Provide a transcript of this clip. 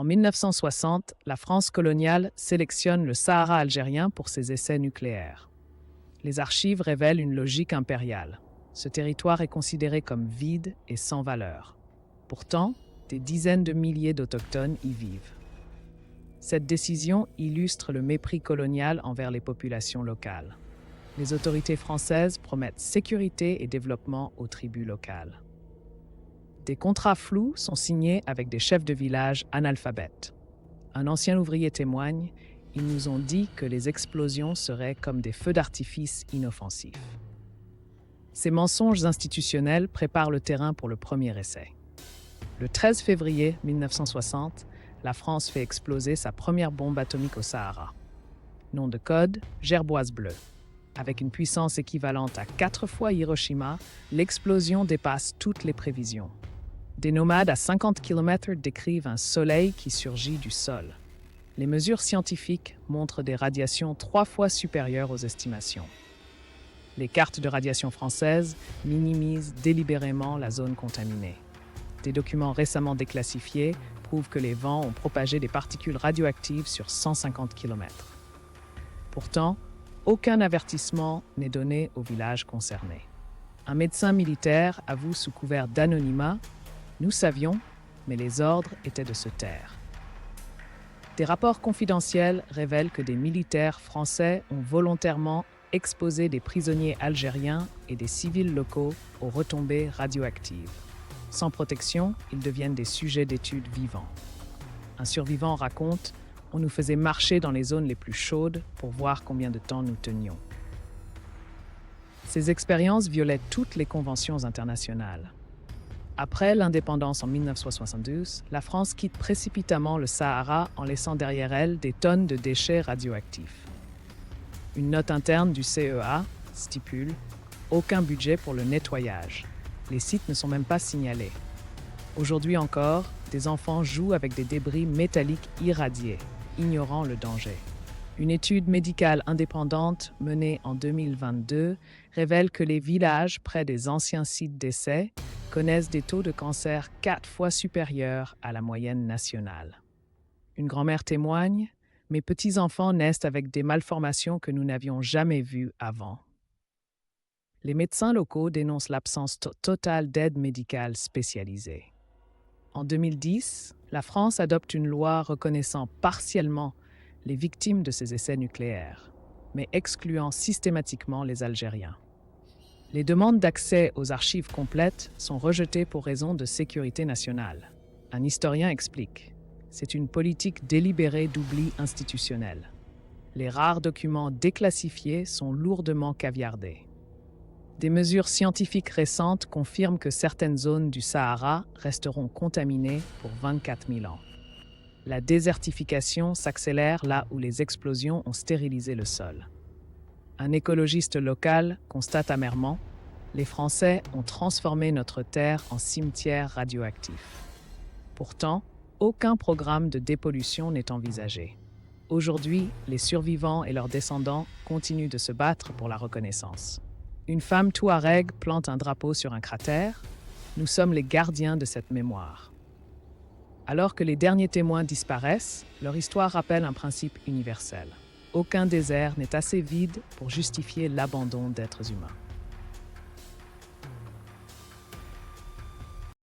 En 1960, la France coloniale sélectionne le Sahara algérien pour ses essais nucléaires. Les archives révèlent une logique impériale. Ce territoire est considéré comme vide et sans valeur. Pourtant, des dizaines de milliers d'autochtones y vivent. Cette décision illustre le mépris colonial envers les populations locales. Les autorités françaises promettent sécurité et développement aux tribus locales. Des contrats flous sont signés avec des chefs de village analphabètes. Un ancien ouvrier témoigne, ils nous ont dit que les explosions seraient comme des feux d'artifice inoffensifs. Ces mensonges institutionnels préparent le terrain pour le premier essai. Le 13 février 1960, la France fait exploser sa première bombe atomique au Sahara. Nom de code, Gerboise bleue. Avec une puissance équivalente à 4 fois Hiroshima, l'explosion dépasse toutes les prévisions. Des nomades à 50 km décrivent un soleil qui surgit du sol. Les mesures scientifiques montrent des radiations 3 fois supérieures aux estimations. Les cartes de radiation françaises minimisent délibérément la zone contaminée. Des documents récemment déclassifiés prouvent que les vents ont propagé des particules radioactives sur 150 km. Pourtant, aucun avertissement n'est donné aux villages concernés. Un médecin militaire avoue sous couvert d'anonymat « Nous savions, mais les ordres étaient de se taire ». Des rapports confidentiels révèlent que des militaires français ont volontairement exposé des prisonniers algériens et des civils locaux aux retombées radioactives. Sans protection, ils deviennent des sujets d'études vivants. Un survivant raconte « On nous faisait marcher dans les zones les plus chaudes pour voir combien de temps nous tenions ». Ces expériences violaient toutes les conventions internationales. Après l'indépendance en 1972, la France quitte précipitamment le Sahara en laissant derrière elle des tonnes de déchets radioactifs. Une note interne du CEA stipule « Aucun budget pour le nettoyage ». Les sites ne sont même pas signalés. Aujourd'hui encore, des enfants jouent avec des débris métalliques irradiés, ignorant le danger. Une étude médicale indépendante menée en 2022 révèle que les villages près des anciens sites d'essai connaissent des taux de cancer 4 fois supérieurs à la moyenne nationale. Une grand-mère témoigne « Mes petits-enfants naissent avec des malformations que nous n'avions jamais vues avant ». Les médecins locaux dénoncent l'absence totale d'aide médicale spécialisée. En 2010, la France adopte une loi reconnaissant partiellement les victimes de ces essais nucléaires, mais excluant systématiquement les Algériens. Les demandes d'accès aux archives complètes sont rejetées pour raisons de sécurité nationale. Un historien explique « C'est une politique délibérée d'oubli institutionnel. Les rares documents déclassifiés sont lourdement caviardés. » Des mesures scientifiques récentes confirment que certaines zones du Sahara resteront contaminées pour 24 000 ans. La désertification s'accélère là où les explosions ont stérilisé le sol. Un écologiste local constate amèrement « Les Français ont transformé notre terre en cimetière radioactif. » Pourtant, aucun programme de dépollution n'est envisagé. Aujourd'hui, les survivants et leurs descendants continuent de se battre pour la reconnaissance. Une femme touareg plante un drapeau sur un cratère. Nous sommes les gardiens de cette mémoire. Alors que les derniers témoins disparaissent, leur histoire rappelle un principe universel. Aucun désert n'est assez vide pour justifier l'abandon d'êtres humains.